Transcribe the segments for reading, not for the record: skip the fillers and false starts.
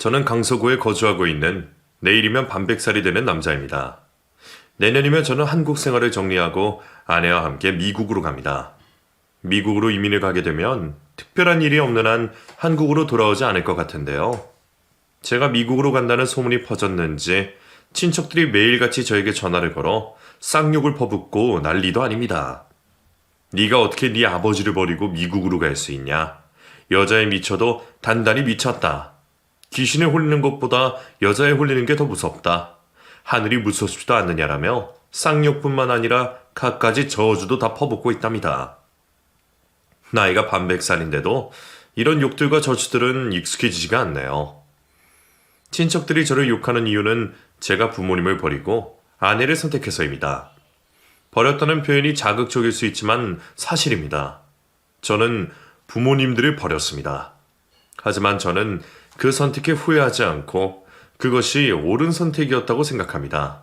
저는 강서구에 거주하고 있는 내일이면 반백살이 되는 남자입니다. 내년이면 저는 한국 생활을 정리하고 아내와 함께 미국으로 갑니다. 미국으로 이민을 가게 되면 특별한 일이 없는 한 한국으로 돌아오지 않을 것 같은데요. 제가 미국으로 간다는 소문이 퍼졌는지 친척들이 매일같이 저에게 전화를 걸어 쌍욕을 퍼붓고 난리도 아닙니다. 네가 어떻게 네 아버지를 버리고 미국으로 갈 수 있냐? 여자에 미쳐도 단단히 미쳤다. 귀신에 홀리는 것보다 여자에 홀리는 게 더 무섭다. 하늘이 무섭지도 않느냐라며 쌍욕뿐만 아니라 갖가지 저주도 다 퍼붓고 있답니다. 나이가 반백살인데도 이런 욕들과 저주들은 익숙해지지가 않네요. 친척들이 저를 욕하는 이유는 제가 부모님을 버리고 아내를 선택해서입니다. 버렸다는 표현이 자극적일 수 있지만 사실입니다. 저는 부모님들을 버렸습니다. 하지만 저는 그 선택에 후회하지 않고 그것이 옳은 선택이었다고 생각합니다.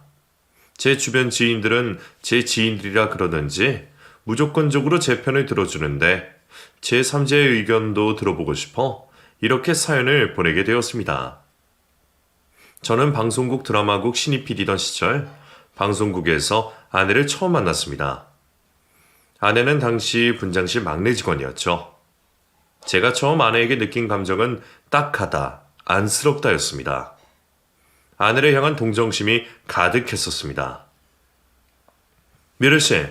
제 주변 지인들은 제 지인들이라 그러는지 무조건적으로 제 편을 들어주는데 제 3자의 의견도 들어보고 싶어 이렇게 사연을 보내게 되었습니다. 저는 방송국 드라마국 신입 PD던 시절 방송국에서 아내를 처음 만났습니다. 아내는 당시 분장실 막내 직원이었죠. 제가 처음 아내에게 느낀 감정은 딱하다, 안쓰럽다였습니다. 아내를 향한 동정심이 가득했었습니다. 미르씨,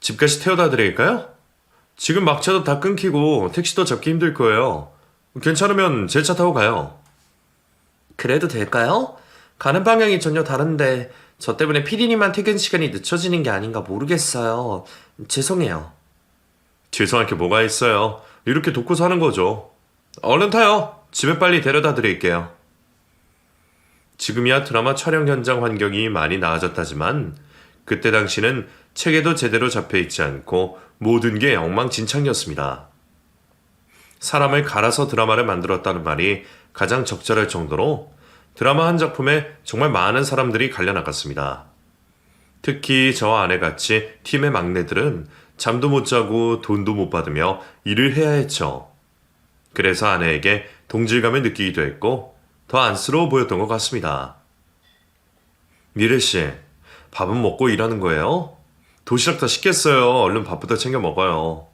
집까지 태워다 드릴까요? 지금 막차도 다 끊기고 택시도 잡기 힘들 거예요. 괜찮으면 제 차 타고 가요. 그래도 될까요? 가는 방향이 전혀 다른데 저 때문에 피디님만 퇴근 시간이 늦춰지는 게 아닌가 모르겠어요. 죄송해요. 죄송할 게 뭐가 있어요. 이렇게 돕고 사는 거죠. 얼른 타요. 집에 빨리 데려다 드릴게요. 지금이야 드라마 촬영 현장 환경이 많이 나아졌다지만 그때 당시는 책에도 제대로 잡혀있지 않고 모든 게 엉망진창이었습니다. 사람을 갈아서 드라마를 만들었다는 말이 가장 적절할 정도로 드라마 한 작품에 정말 많은 사람들이 갈려나갔습니다. 특히 저와 아내같이 팀의 막내들은 잠도 못 자고 돈도 못 받으며 일을 해야 했죠. 그래서 아내에게 동질감을 느끼기도 했고 더 안쓰러워 보였던 것 같습니다. 미래씨, 밥은 먹고 일하는 거예요? 도시락 다 식겠어요. 얼른 밥부터 챙겨 먹어요.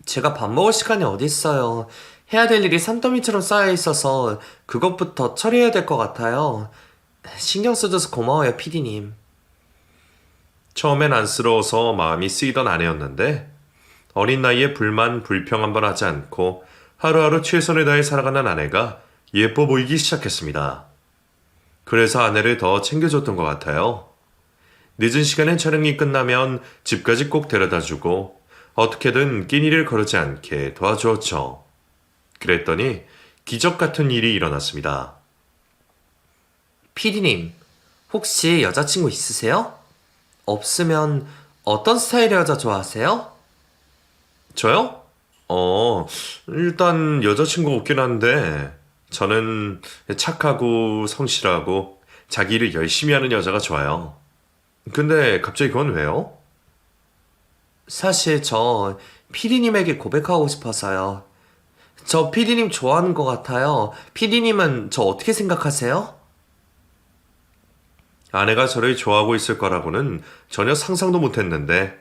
제가 밥 먹을 시간이 어딨어요. 해야 될 일이 산더미처럼 쌓여 있어서 그것부터 처리해야 될 것 같아요. 신경 써줘서 고마워요, 피디님. 처음엔 안쓰러워서 마음이 쓰이던 아내였는데 어린 나이에 불만, 불평 한 번 하지 않고 하루하루 최선을 다해 살아가는 아내가 예뻐 보이기 시작했습니다. 그래서 아내를 더 챙겨줬던 것 같아요. 늦은 시간엔 촬영이 끝나면 집까지 꼭 데려다주고 어떻게든 끼니를 거르지 않게 도와주었죠. 그랬더니 기적 같은 일이 일어났습니다. 피디님, 혹시 여자친구 있으세요? 없으면 어떤 스타일의 여자 좋아하세요? 저요? 일단 여자친구 없긴 한데 저는 착하고 성실하고 자기 일을 열심히 하는 여자가 좋아요. 근데 갑자기 그건 왜요? 사실 저 피디님에게 고백하고 싶어서요. 저 피디님 좋아하는 것 같아요. 피디님은 저 어떻게 생각하세요? 아내가 저를 좋아하고 있을 거라고는 전혀 상상도 못했는데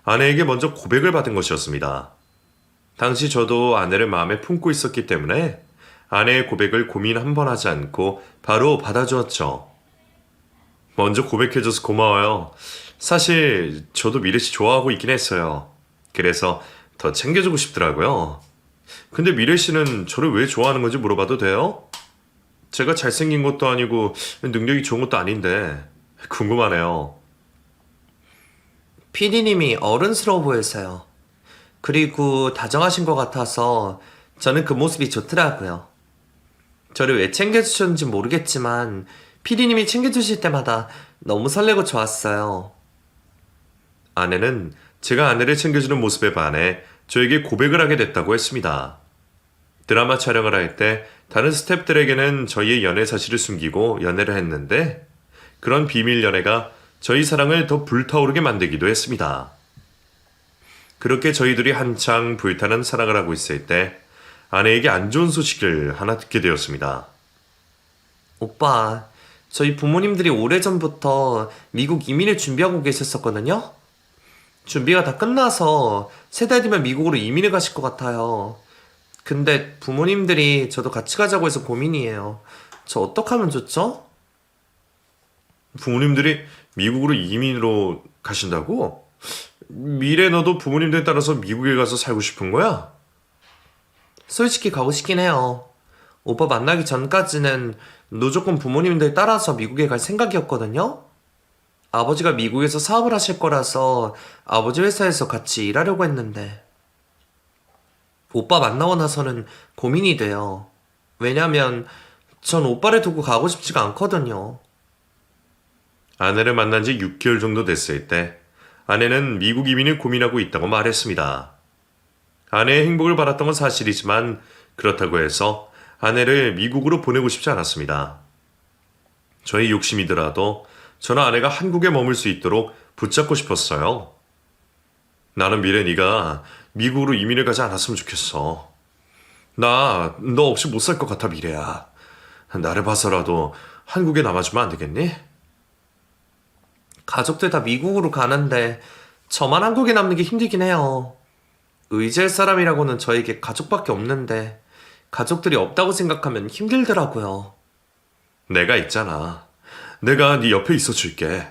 아내에게 먼저 고백을 받은 것이었습니다. 당시 저도 아내를 마음에 품고 있었기 때문에 아내의 고백을 고민 한 번 하지 않고 바로 받아주었죠. 먼저 고백해줘서 고마워요. 사실 저도 미래씨 좋아하고 있긴 했어요. 그래서 더 챙겨주고 싶더라고요. 근데 미래씨는 저를 왜 좋아하는 건지 물어봐도 돼요? 제가 잘생긴 것도 아니고 능력이 좋은 것도 아닌데 궁금하네요. 피디님이 어른스러워 보여서요. 그리고 다정하신 것 같아서 저는 그 모습이 좋더라고요. 저를 왜 챙겨주셨는지 모르겠지만 피디님이 챙겨주실 때마다 너무 설레고 좋았어요. 아내는 제가 아내를 챙겨주는 모습에 반해 저에게 고백을 하게 됐다고 했습니다. 드라마 촬영을 할 때 다른 스태프들에게는 저희의 연애 사실을 숨기고 연애를 했는데 그런 비밀 연애가 저희 사랑을 더 불타오르게 만들기도 했습니다. 그렇게 저희들이 한창 불타는 사랑을 하고 있을 때 아내에게 안 좋은 소식을 하나 듣게 되었습니다. 오빠, 저희 부모님들이 오래전부터 미국 이민을 준비하고 계셨었거든요? 준비가 다 끝나서 3달 뒤면 미국으로 이민을 가실 것 같아요. 근데 부모님들이 저도 같이 가자고 해서 고민이에요. 저 어떡하면 좋죠? 부모님들이 미국으로 이민으로 가신다고? 미래 너도 부모님들 따라서 미국에 가서 살고 싶은 거야? 솔직히 가고 싶긴 해요. 오빠 만나기 전까지는 무조건 부모님들 따라서 미국에 갈 생각이었거든요? 아버지가 미국에서 사업을 하실 거라서 아버지 회사에서 같이 일하려고 했는데 오빠 만나고 나서는 고민이 돼요. 왜냐면 전 오빠를 두고 가고 싶지가 않거든요. 아내를 만난 지 6개월 정도 됐을 때 아내는 미국 이민을 고민하고 있다고 말했습니다. 아내의 행복을 바랐던 건 사실이지만 그렇다고 해서 아내를 미국으로 보내고 싶지 않았습니다. 저의 욕심이더라도 저는 아내가 한국에 머물 수 있도록 붙잡고 싶었어요. 나는 미래 네가 미국으로 이민을 가지 않았으면 좋겠어. 나 너 없이 못 살 것 같아 미래야. 나를 봐서라도 한국에 남아주면 안 되겠니? 가족들 다 미국으로 가는데 저만 한국에 남는 게 힘들긴 해요. 의지할 사람이라고는 저에게 가족밖에 없는데 가족들이 없다고 생각하면 힘들더라고요. 내가 있잖아. 내가 네 옆에 있어 줄게.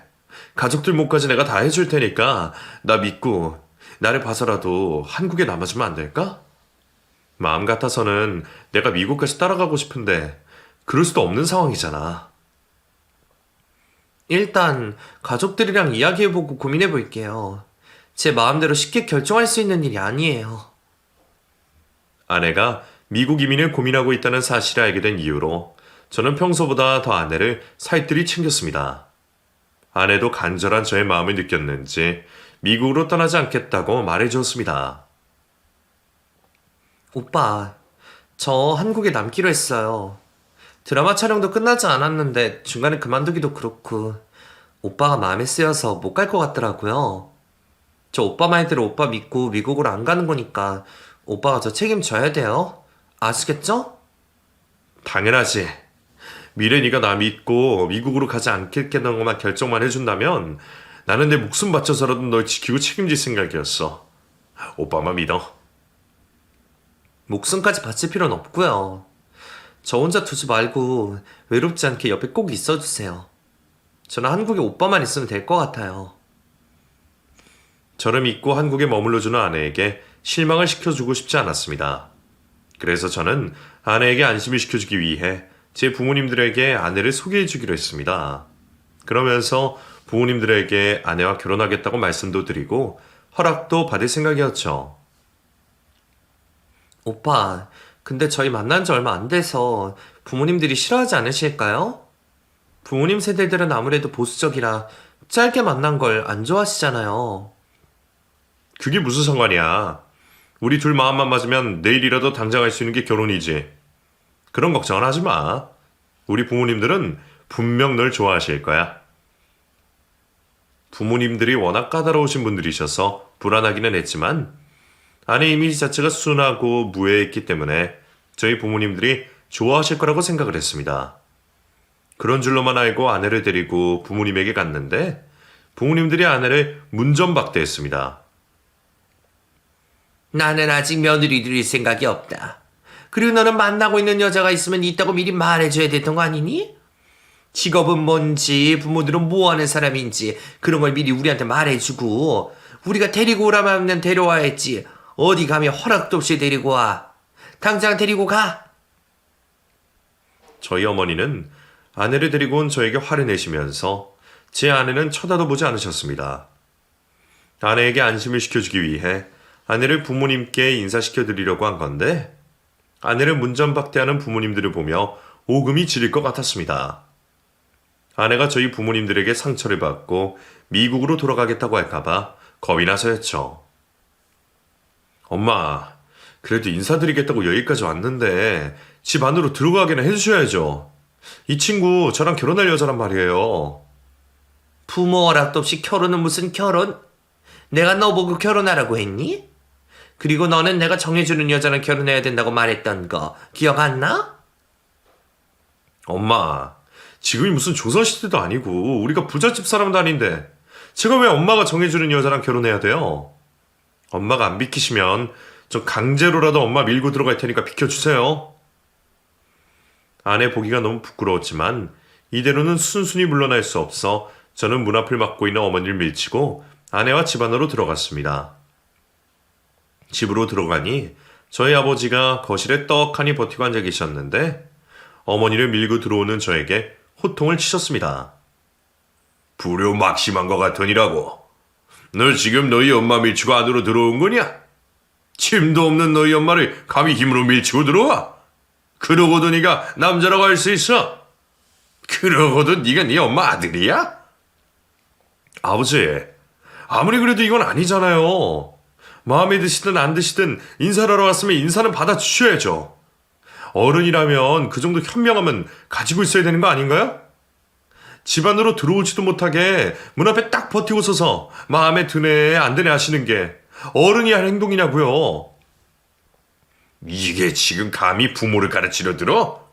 가족들 몫까지 내가 다 해줄 테니까 나 믿고 나를 봐서라도 한국에 남아주면 안 될까? 마음 같아서는 내가 미국까지 따라가고 싶은데 그럴 수도 없는 상황이잖아. 일단 가족들이랑 이야기해보고 고민해볼게요. 제 마음대로 쉽게 결정할 수 있는 일이 아니에요. 아내가 미국 이민을 고민하고 있다는 사실을 알게 된 이후로 저는 평소보다 더 아내를 살뜰히 챙겼습니다. 아내도 간절한 저의 마음을 느꼈는지 미국으로 떠나지 않겠다고 말해주었습니다. 오빠, 저 한국에 남기로 했어요. 드라마 촬영도 끝나지 않았는데 중간에 그만두기도 그렇고 오빠가 마음에 쓰여서 못 갈 것 같더라고요. 저 오빠 말대로 오빠 믿고 미국으로 안 가는 거니까 오빠가 저 책임져야 돼요. 아시겠죠? 당연하지. 미래 네가 나 믿고 미국으로 가지 않겠다는 것만 결정만 해준다면 나는 내 목숨 바쳐서라도 널 지키고 책임질 생각이었어. 오빠만 믿어. 목숨까지 바칠 필요는 없고요. 저 혼자 두지 말고 외롭지 않게 옆에 꼭 있어주세요. 저는 한국에 오빠만 있으면 될 것 같아요. 저를 믿고 한국에 머물러주는 아내에게 실망을 시켜주고 싶지 않았습니다. 그래서 저는 아내에게 안심을 시켜주기 위해 제 부모님들에게 아내를 소개해주기로 했습니다. 그러면서 부모님들에게 아내와 결혼하겠다고 말씀도 드리고 허락도 받을 생각이었죠. 오빠, 근데 저희 만난 지 얼마 안 돼서 부모님들이 싫어하지 않으실까요? 부모님 세대들은 아무래도 보수적이라 짧게 만난 걸 안 좋아하시잖아요. 그게 무슨 상관이야. 우리 둘 마음만 맞으면 내일이라도 당장 할 수 있는 게 결혼이지. 그런 걱정은 하지 마. 우리 부모님들은 분명 널 좋아하실 거야. 부모님들이 워낙 까다로우신 분들이셔서 불안하기는 했지만 아내 이미지 자체가 순하고 무해했기 때문에 저희 부모님들이 좋아하실 거라고 생각을 했습니다. 그런 줄로만 알고 아내를 데리고 부모님에게 갔는데 부모님들이 아내를 문전박대했습니다. 나는 아직 며느리 드릴 생각이 없다. 그리고 너는 만나고 있는 여자가 있으면 있다고 미리 말해줘야 됐던 거 아니니? 직업은 뭔지, 부모들은 뭐 하는 사람인지 그런 걸 미리 우리한테 말해주고 우리가 데리고 오라면 하면 데려와 했지. 어디 가면 허락도 없이 데리고 와. 당장 데리고 가. 저희 어머니는 아내를 데리고 온 저에게 화를 내시면서 제 아내는 쳐다도 보지 않으셨습니다. 아내에게 안심을 시켜주기 위해 아내를 부모님께 인사시켜 드리려고 한 건데 아내를 문전박대하는 부모님들을 보며 오금이 지릴 것 같았습니다. 아내가 저희 부모님들에게 상처를 받고 미국으로 돌아가겠다고 할까봐 겁이 나서였죠. 엄마, 그래도 인사드리겠다고 여기까지 왔는데 집 안으로 들어가게는 해주셔야죠. 이 친구 저랑 결혼할 여자란 말이에요. 부모 허락도 없이 결혼은 무슨 결혼? 내가 너 보고 결혼하라고 했니? 그리고 너는 내가 정해주는 여자랑 결혼해야 된다고 말했던 거 기억 안 나? 엄마, 지금이 무슨 조선시대도 아니고 우리가 부잣집 사람도 아닌데 제가 왜 엄마가 정해주는 여자랑 결혼해야 돼요? 엄마가 안 비키시면 저 강제로라도 엄마 밀고 들어갈 테니까 비켜주세요. 아내 보기가 너무 부끄러웠지만 이대로는 순순히 물러날 수 없어 저는 문 앞을 막고 있는 어머니를 밀치고 아내와 집 안으로 들어갔습니다. 집으로 들어가니 저희 아버지가 거실에 떡하니 버티고 앉아 계셨는데 어머니를 밀고 들어오는 저에게 호통을 치셨습니다. 불효막심한 것 같으니라고. 너 지금 너희 엄마 밀치고 안으로 들어온 거냐? 침도 없는 너희 엄마를 감히 힘으로 밀치고 들어와? 그러고도 네가 남자라고 할 수 있어? 그러고도 네가 네 엄마 아들이야? 아버지, 아무리 그래도 이건 아니잖아요. 마음에 드시든 안 드시든 인사를 하러 왔으면 인사는 받아주셔야죠. 어른이라면 그 정도 현명함은 가지고 있어야 되는 거 아닌가요? 집 안으로 들어오지도 못하게 문 앞에 딱 버티고 서서 마음에 드네 안 드네 하시는 게 어른이 할 행동이냐고요. 이게 지금 감히 부모를 가르치려 들어?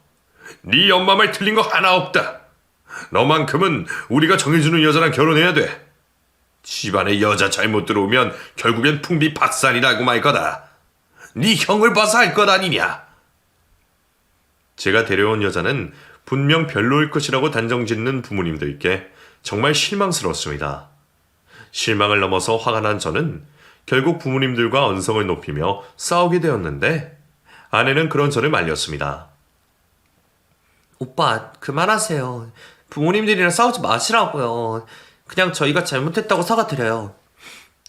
네 엄마 말 틀린 거 하나 없다. 너만큼은 우리가 정해주는 여자랑 결혼해야 돼. 집안에 여자 잘못 들어오면 결국엔 풍비박산이라고 말 거다. 네 형을 봐서 할 것 아니냐. 제가 데려온 여자는 분명 별로일 것이라고 단정짓는 부모님들께 정말 실망스러웠습니다. 실망을 넘어서 화가 난 저는 결국 부모님들과 언성을 높이며 싸우게 되었는데 아내는 그런 저를 말렸습니다. 오빠, 그만하세요. 부모님들이랑 싸우지 마시라고요. 그냥 저희가 잘못했다고 사과드려요.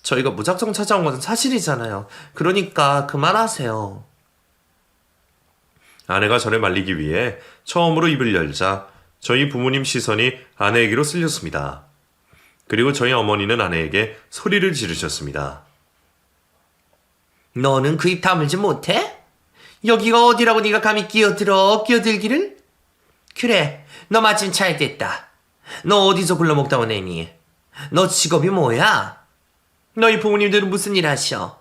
저희가 무작정 찾아온 건 사실이잖아요. 그러니까 그만하세요. 아내가 저를 말리기 위해 처음으로 입을 열자 저희 부모님 시선이 아내에게로 쓸렸습니다. 그리고 저희 어머니는 아내에게 소리를 지르셨습니다. 너는 그 입 다물지 못해? 여기가 어디라고 네가 감히 끼어들기를? 그래, 너 마침 잘 됐다. 너 어디서 굴러먹다 온 애니? 너 직업이 뭐야? 너희 부모님들은 무슨 일 하셔?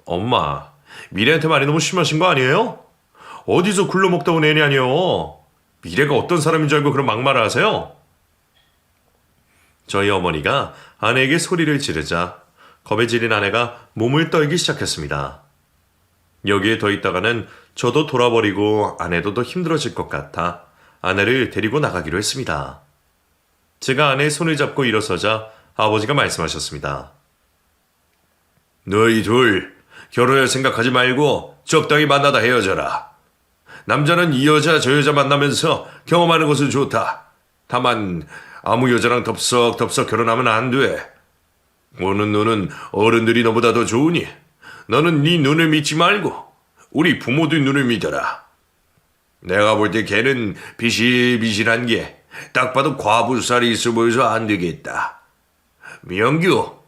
엄마, 미래한테 말이 너무 심하신 거 아니에요? 어디서 굴러먹다 온 애니 아니요. 미래가 어떤 사람인 줄 알고 그런 막말을 하세요? 저희 어머니가 아내에게 소리를 지르자 겁에 질린 아내가 몸을 떨기 시작했습니다. 여기에 더 있다가는 저도 돌아버리고 아내도 더 힘들어질 것 같아 아내를 데리고 나가기로 했습니다. 제가 아내의 손을 잡고 일어서자 아버지가 말씀하셨습니다. 너희 둘 결혼할 생각하지 말고 적당히 만나다 헤어져라. 남자는 이 여자 저 여자 만나면서 경험하는 것은 좋다. 다만 아무 여자랑 덥석덥석 결혼하면 안 돼. 보는 눈은 어른들이 너보다 더 좋으니 너는 네 눈을 믿지 말고 우리 부모들 눈을 믿어라. 내가 볼 때 걔는 비실비실한 게 딱 봐도 과부살이 있어 보여서 안 되겠다. 명규,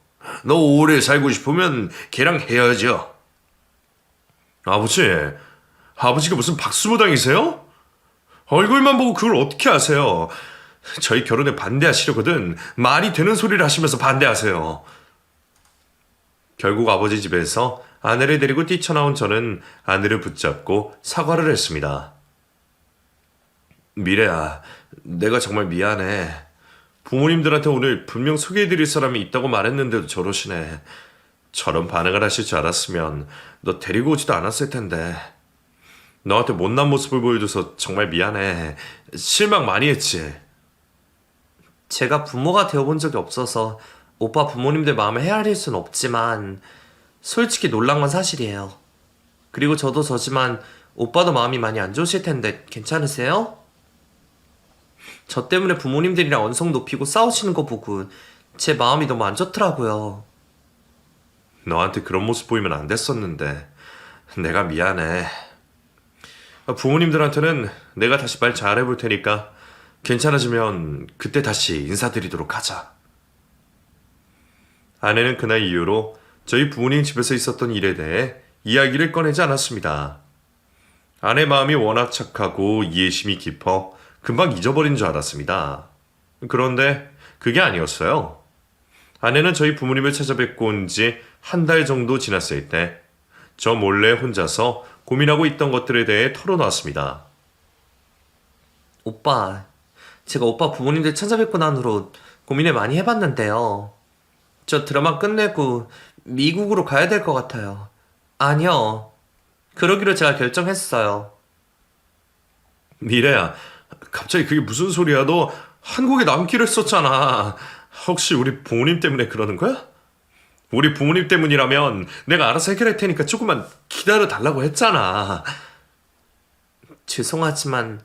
너 오래 살고 싶으면 걔랑 헤어져. 아버지가 무슨 박수무당이세요? 얼굴만 보고 그걸 어떻게 아세요? 저희 결혼에 반대하시려거든 말이 되는 소리를 하시면서 반대하세요. 결국 아버지 집에서 아내를 데리고 뛰쳐나온 저는 아내를 붙잡고 사과를 했습니다. 미래야, 내가 정말 미안해. 부모님들한테 오늘 분명 소개해드릴 사람이 있다고 말했는데도 저러시네. 저런 반응을 하실 줄 알았으면 너 데리고 오지도 않았을 텐데. 너한테 못난 모습을 보여줘서 정말 미안해. 실망 많이 했지. 제가 부모가 되어본 적이 없어서 오빠 부모님들 마음을 헤아릴 순 없지만 솔직히 놀란 건 사실이에요. 그리고 저도 저지만 오빠도 마음이 많이 안 좋으실 텐데 괜찮으세요? 저 때문에 부모님들이랑 언성 높이고 싸우시는 거 보고 제 마음이 너무 안 좋더라고요. 너한테 그런 모습 보이면 안 됐었는데 내가 미안해. 부모님들한테는 내가 다시 말 잘해볼 테니까 괜찮아지면 그때 다시 인사드리도록 하자. 아내는 그날 이후로 저희 부모님 집에서 있었던 일에 대해 이야기를 꺼내지 않았습니다. 아내 마음이 워낙 착하고 이해심이 깊어 금방 잊어버린 줄 알았습니다. 그런데 그게 아니었어요. 아내는 저희 부모님을 찾아뵙고 온 지 한 달 정도 지났을 때 저 몰래 혼자서 고민하고 있던 것들에 대해 털어놨습니다. 오빠, 제가 오빠 부모님들 찾아뵙고 난 후로 고민을 많이 해봤는데요. 저 드라마 끝내고 미국으로 가야 될 것 같아요. 아니요. 그러기로 제가 결정했어요. 미래야, 갑자기 그게 무슨 소리야? 너 한국에 남기로 했었잖아. 혹시 우리 부모님 때문에 그러는 거야? 우리 부모님 때문이라면 내가 알아서 해결할 테니까 조금만 기다려 달라고 했잖아. 죄송하지만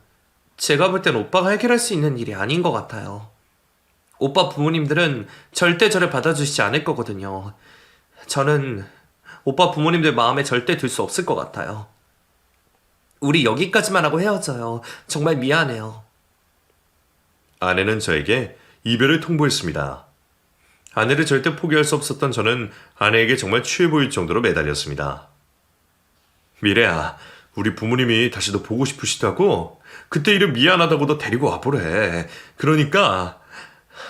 제가 볼 땐 오빠가 해결할 수 있는 일이 아닌 것 같아요. 오빠 부모님들은 절대 저를 받아주시지 않을 거거든요. 저는 오빠 부모님들 마음에 절대 들 수 없을 것 같아요. 우리 여기까지만 하고 헤어져요. 정말 미안해요. 아내는 저에게 이별을 통보했습니다. 아내를 절대 포기할 수 없었던 저는 아내에게 정말 취해 보일 정도로 매달렸습니다. 미래야, 우리 부모님이 다시 너 보고 싶으시다고? 그때 일은 미안하다고 너 데리고 와보래. 그러니까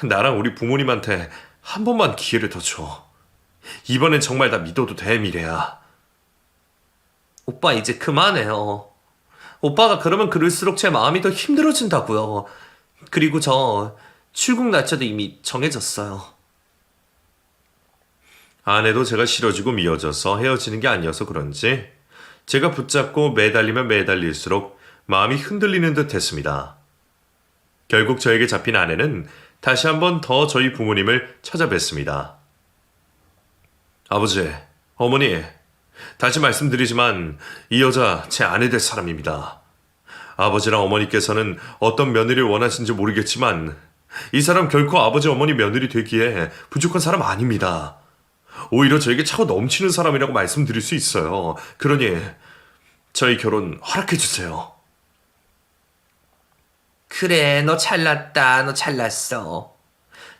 나랑 우리 부모님한테 한 번만 기회를 더 줘. 이번엔 정말 나 믿어도 돼, 미래야. 오빠 이제 그만해요. 오빠가 그러면 그럴수록 제 마음이 더 힘들어진다고요. 그리고 저 출국 날짜도 이미 정해졌어요. 아내도 제가 싫어지고 미워져서 헤어지는 게 아니어서 그런지 제가 붙잡고 매달리면 매달릴수록 마음이 흔들리는 듯 했습니다. 결국 저에게 잡힌 아내는 다시 한 번 더 저희 부모님을 찾아뵀습니다. 아버지, 어머니, 다시 말씀드리지만 이 여자 제 아내 될 사람입니다. 아버지랑 어머니께서는 어떤 며느리를 원하시는지 모르겠지만 이 사람 결코 아버지 어머니 며느리 되기에 부족한 사람 아닙니다. 오히려 저에게 차고 넘치는 사람이라고 말씀드릴 수 있어요. 그러니 저희 결혼 허락해 주세요. 그래, 너 잘났다. 너 잘났어.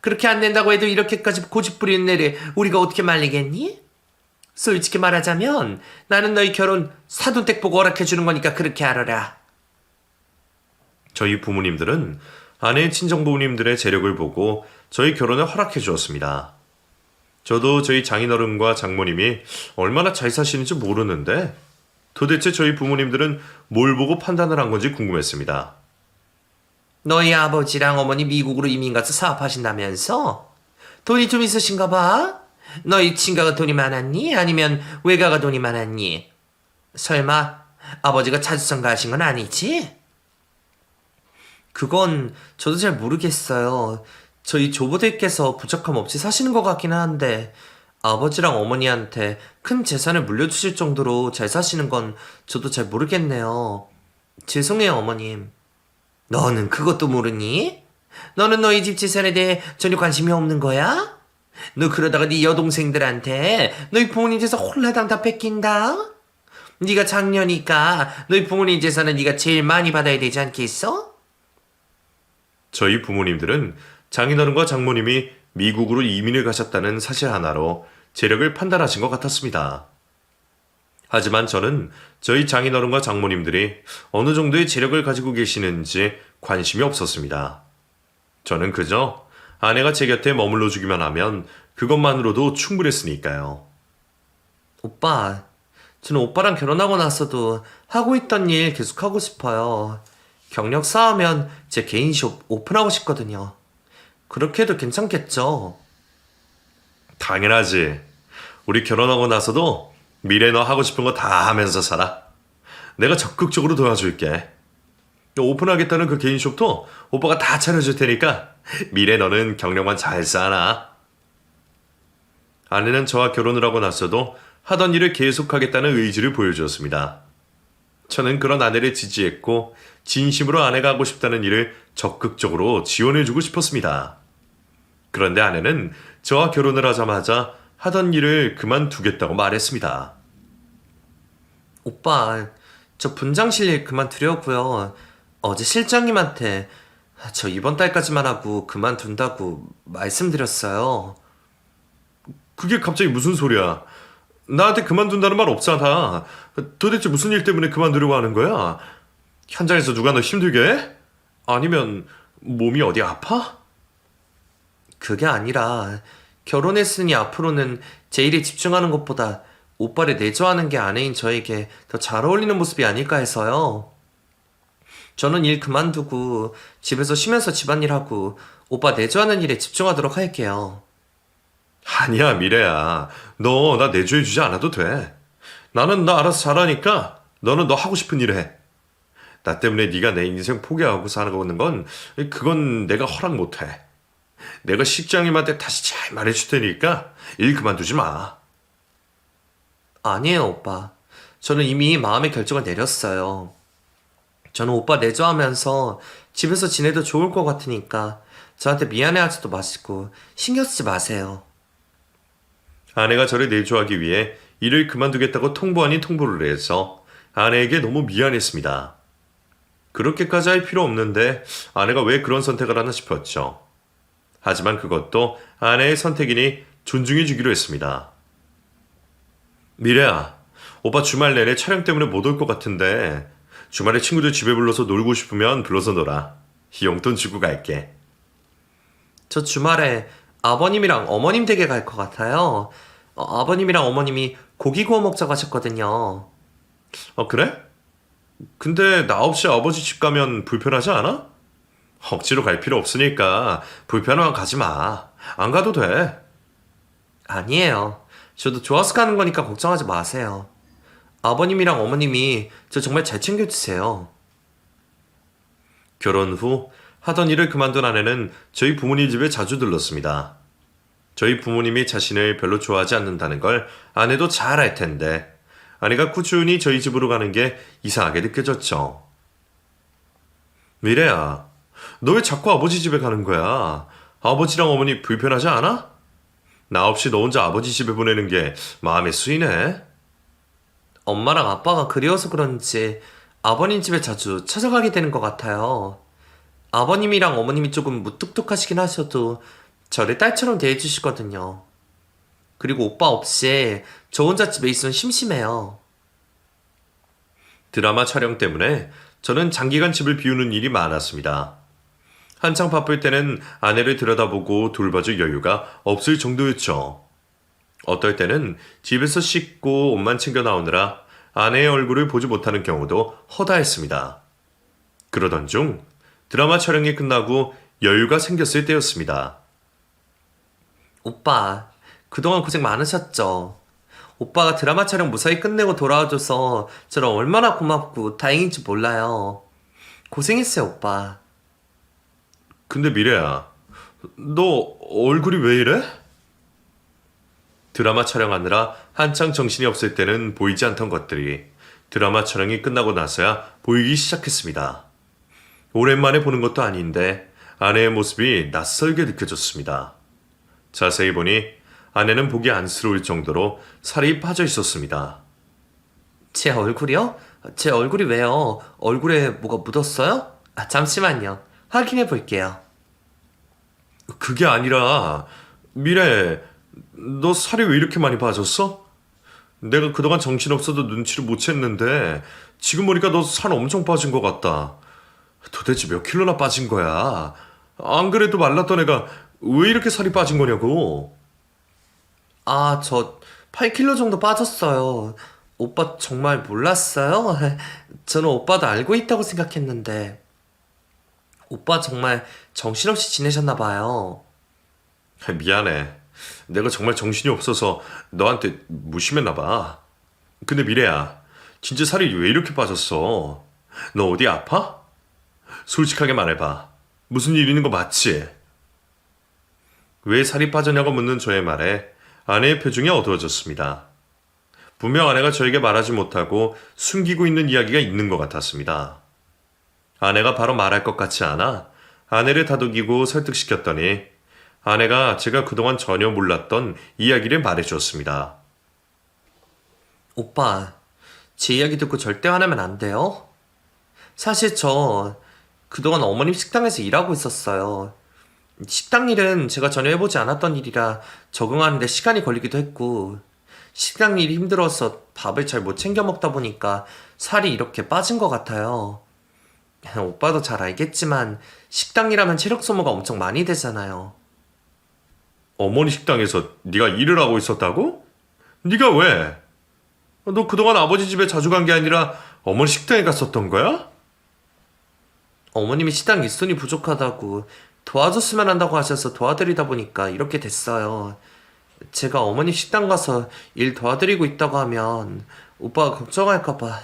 그렇게 안 된다고 해도 이렇게까지 고집 부리는 애를 우리가 어떻게 말리겠니? 솔직히 말하자면 나는 너희 결혼 사돈댁 보고 허락해주는 거니까 그렇게 알아라. 저희 부모님들은 아내의 친정 부모님들의 재력을 보고 저희 결혼을 허락해 주었습니다. 저도 저희 장인어른과 장모님이 얼마나 잘 사시는지 모르는데 도대체 저희 부모님들은 뭘 보고 판단을 한 건지 궁금했습니다. 너희 아버지랑 어머니 미국으로 이민 가서 사업하신다면서? 돈이 좀 있으신가 봐? 너희 친가가 돈이 많았니? 아니면 외가가 돈이 많았니? 설마 아버지가 자주성가 하신 건 아니지? 그건 저도 잘 모르겠어요. 저희 조부들께서 부족함 없이 사시는 것 같긴 한데 아버지랑 어머니한테 큰 재산을 물려주실 정도로 잘 사시는 건 저도 잘 모르겠네요. 죄송해요, 어머님. 너는 그것도 모르니? 너는 너희 집 재산에 대해 전혀 관심이 없는 거야? 너 그러다가 네 여동생들한테 너희 부모님 재산 홀라당 다 뺏긴다? 네가 장녀니까 너희 부모님 재산은 네가 제일 많이 받아야 되지 않겠어? 저희 부모님들은 장인어른과 장모님이 미국으로 이민을 가셨다는 사실 하나로 재력을 판단하신 것 같았습니다. 하지만 저는 저희 장인어른과 장모님들이 어느 정도의 재력을 가지고 계시는지 관심이 없었습니다. 저는 그저 아내가 제 곁에 머물러 주기만 하면 그것만으로도 충분했으니까요. 오빠, 저는 오빠랑 결혼하고 나서도 하고 있던 일 계속 하고 싶어요. 경력 쌓으면 제 개인 숍 오픈하고 싶거든요. 그렇게 해도 괜찮겠죠? 당연하지. 우리 결혼하고 나서도 미래 너 하고 싶은 거 다 하면서 살아. 내가 적극적으로 도와줄게. 오픈하겠다는 그 개인숍도 오빠가 다 차려줄 테니까 미래 너는 경력만 잘 쌓아놔. 아내는 저와 결혼을 하고 나서도 하던 일을 계속하겠다는 의지를 보여주었습니다. 저는 그런 아내를 지지했고 진심으로 아내가 하고 싶다는 일을 적극적으로 지원해주고 싶었습니다. 그런데 아내는 저와 결혼을 하자마자 하던 일을 그만두겠다고 말했습니다. 오빠, 저 분장실 일 그만두려고요. 어제 실장님한테 저 이번 달까지만 하고 그만둔다고 말씀드렸어요. 그게 갑자기 무슨 소리야? 나한테 그만둔다는 말 없잖아. 도대체 무슨 일 때문에 그만두려고 하는 거야? 현장에서 누가 너 힘들게 해? 아니면 몸이 어디 아파? 그게 아니라 결혼했으니 앞으로는 제 일에 집중하는 것보다 오빠를 내조하는 게 아내인 저에게 더 잘 어울리는 모습이 아닐까 해서요. 저는 일 그만두고 집에서 쉬면서 집안일하고 오빠 내조하는 일에 집중하도록 할게요. 아니야, 미래야. 너 나 내조해주지 않아도 돼. 나는 나 알아서 잘하니까 너는 너 하고 싶은 일 해. 나 때문에 네가 내 인생 포기하고 살아가는 건 그건 내가 허락 못해. 내가 식장님한테 다시 잘 말해줄 테니까 일 그만두지 마. 아니에요, 오빠. 저는 이미 마음의 결정을 내렸어요. 저는 오빠 내조하면서 집에서 지내도 좋을 것 같으니까 저한테 미안해하지도 마시고 신경 쓰지 마세요. 아내가 저를 내조하기 위해 일을 그만두겠다고 통보 아닌 통보를 해서 아내에게 너무 미안했습니다. 그렇게까지 할 필요 없는데 아내가 왜 그런 선택을 하나 싶었죠. 하지만 그것도 아내의 선택이니 존중해 주기로 했습니다. 미래야, 오빠 주말 내내 촬영 때문에 못 올 것 같은데 주말에 친구들 집에 불러서 놀고 싶으면 불러서 놀아. 용돈 주고 갈게. 저 주말에 아버님이랑 어머님 댁에 갈 것 같아요. 아버님이랑 어머님이 고기 구워 먹자고 하셨거든요. 그래? 근데 나 없이 아버지 집 가면 불편하지 않아? 억지로 갈 필요 없으니까 불편하면 가지 마. 안 가도 돼. 아니에요. 저도 좋아서 가는 거니까 걱정하지 마세요. 아버님이랑 어머님이 저 정말 잘 챙겨주세요. 결혼 후 하던 일을 그만둔 아내는 저희 부모님 집에 자주 들렀습니다. 저희 부모님이 자신을 별로 좋아하지 않는다는 걸 아내도 잘 알 텐데 아내가 꾸준히 저희 집으로 가는 게 이상하게 느껴졌죠. 미래야, 너 왜 자꾸 아버지 집에 가는 거야? 아버지랑 어머니 불편하지 않아? 나 없이 너 혼자 아버지 집에 보내는 게 마음에 쓰이네. 엄마랑 아빠가 그리워서 그런지 아버님 집에 자주 찾아가게 되는 것 같아요. 아버님이랑 어머님이 조금 무뚝뚝하시긴 하셔도 저를 딸처럼 대해주시거든요. 그리고 오빠 없이 저 혼자 집에 있으면 심심해요. 드라마 촬영 때문에 저는 장기간 집을 비우는 일이 많았습니다. 한창 바쁠 때는 아내를 들여다보고 돌봐줄 여유가 없을 정도였죠. 어떨 때는 집에서 씻고 옷만 챙겨 나오느라 아내의 얼굴을 보지 못하는 경우도 허다했습니다. 그러던 중 드라마 촬영이 끝나고 여유가 생겼을 때였습니다. 오빠, 그동안 고생 많으셨죠? 오빠가 드라마 촬영 무사히 끝내고 돌아와줘서 저를 얼마나 고맙고 다행인지 몰라요. 고생했어요, 오빠. 근데 미래야, 너 얼굴이 왜 이래? 드라마 촬영하느라 한창 정신이 없을 때는 보이지 않던 것들이 드라마 촬영이 끝나고 나서야 보이기 시작했습니다. 오랜만에 보는 것도 아닌데 아내의 모습이 낯설게 느껴졌습니다. 자세히 보니 아내는 보기 안쓰러울 정도로 살이 빠져 있었습니다. 제 얼굴이요? 제 얼굴이 왜요? 얼굴에 뭐가 묻었어요? 잠시만요. 확인해 볼게요. 그게 아니라 미래, 너 살이 왜 이렇게 많이 빠졌어? 내가 그동안 정신없어도 눈치를 못 챘는데 지금 보니까 너 살 엄청 빠진 것 같다. 도대체 몇 킬로나 빠진 거야? 안 그래도 말랐던 애가 왜 이렇게 살이 빠진 거냐고. 저 8kg 정도 빠졌어요. 오빠 정말 몰랐어요? 저는 오빠도 알고 있다고 생각했는데. 오빠 정말 정신없이 지내셨나 봐요. 미안해. 내가 정말 정신이 없어서 너한테 무심했나 봐. 근데 미래야, 진짜 살이 왜 이렇게 빠졌어? 너 어디 아파? 솔직하게 말해봐. 무슨 일 있는 거 맞지? 왜 살이 빠졌냐고 묻는 저의 말에 아내의 표정이 어두워졌습니다. 분명 아내가 저에게 말하지 못하고 숨기고 있는 이야기가 있는 것 같았습니다. 아내가 바로 말할 것 같지 않아 아내를 다독이고 설득시켰더니 아내가 제가 그동안 전혀 몰랐던 이야기를 말해주었습니다. 오빠, 제 이야기 듣고 절대 화내면 안 돼요? 사실 저 그동안 어머님 식당에서 일하고 있었어요. 식당 일은 제가 전혀 해보지 않았던 일이라 적응하는데 시간이 걸리기도 했고, 식당 일이 힘들어서 밥을 잘 못 챙겨 먹다 보니까 살이 이렇게 빠진 것 같아요. 오빠도 잘 알겠지만 식당 일하면 체력 소모가 엄청 많이 되잖아요. 어머니 식당에서 네가 일을 하고 있었다고? 네가 왜? 너 그동안 아버지 집에 자주 간 게 아니라 어머니 식당에 갔었던 거야? 어머님이 식당 일손이 부족하다고 도와줬으면 한다고 하셔서 도와드리다 보니까 이렇게 됐어요. 제가 어머니 식당 가서 일 도와드리고 있다고 하면 오빠가 걱정할까봐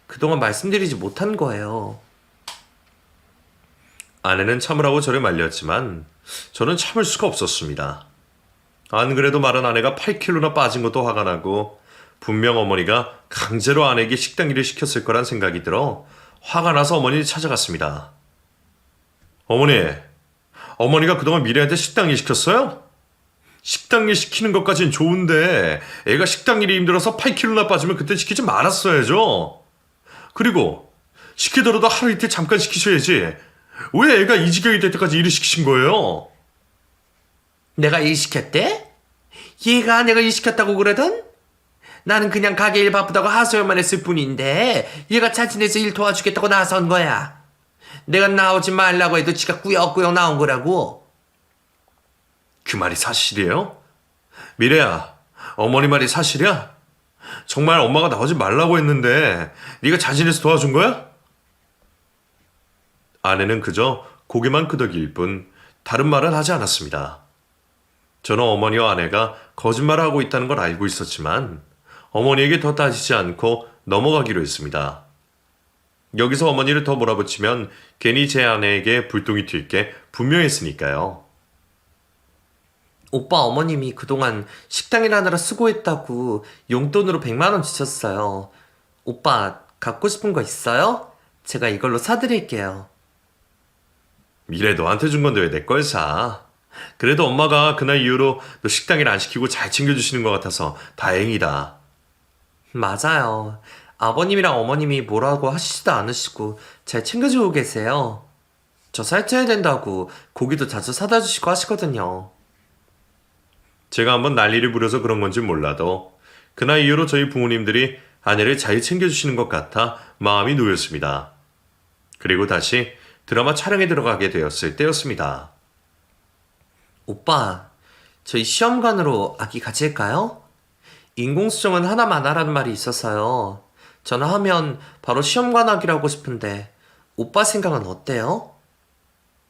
그동안 말씀드리지 못한 거예요. 아내는 참으라고 저를 말렸지만 저는 참을 수가 없었습니다. 안 그래도 마른 아내가 8kg나 빠진 것도 화가 나고 분명 어머니가 강제로 아내에게 식당 일을 시켰을 거란 생각이 들어 화가 나서 어머니를 찾아갔습니다. 어머니가 그동안 미래한테 식당 일 시켰어요? 식당 일 시키는 것까진 좋은데 애가 식당 일이 힘들어서 8kg나 빠지면 그때 시키지 말았어야죠. 그리고 시키더라도 하루 이틀 잠깐 시키셔야지. 왜 애가 이 지경이 될 때까지 일을 시키신 거예요? 내가 일 시켰대? 얘가 내가 일 시켰다고 그러던? 나는 그냥 가게 일 바쁘다고 하소연만 했을 뿐인데 얘가 자진해서 일 도와주겠다고 나선 거야. 내가 나오지 말라고 해도 지가 꾸역꾸역 나온 거라고. 그 말이 사실이에요? 미래야, 어머니 말이 사실이야? 정말 엄마가 나오지 말라고 했는데 네가 자진해서 도와준 거야? 아내는 그저 고개만 끄덕일 뿐 다른 말은 하지 않았습니다. 저는 어머니와 아내가 거짓말을 하고 있다는 걸 알고 있었지만 어머니에게 더 따지지 않고 넘어가기로 했습니다. 여기서 어머니를 더 몰아붙이면 괜히 제 아내에게 불똥이 튈 게 분명했으니까요. 오빠 어머님이 그동안 식당 일하느라 수고했다고 용돈으로 100만 원 주셨어요. 오빠 갖고 싶은 거 있어요? 제가 이걸로 사드릴게요. 미래 너한테 준 건데 왜 내 걸 사? 그래도 엄마가 그날 이후로 너 식당 일 안 시키고 잘 챙겨주시는 것 같아서 다행이다. 맞아요. 아버님이랑 어머님이 뭐라고 하시지도 않으시고 잘 챙겨주고 계세요. 저 살쪄야 된다고 고기도 자주 사다 주시고 하시거든요. 제가 한번 난리를 부려서 그런 건지 몰라도 그날 이후로 저희 부모님들이 아내를 잘 챙겨주시는 것 같아 마음이 놓였습니다. 그리고 다시 드라마 촬영에 들어가게 되었을 때였습니다. 오빠, 저희 시험관으로 아기 가질까요? 인공수정은 하나만 하라는 말이 있어서요. 저는 하면 바로 시험관 아기를 하고 싶은데 오빠 생각은 어때요?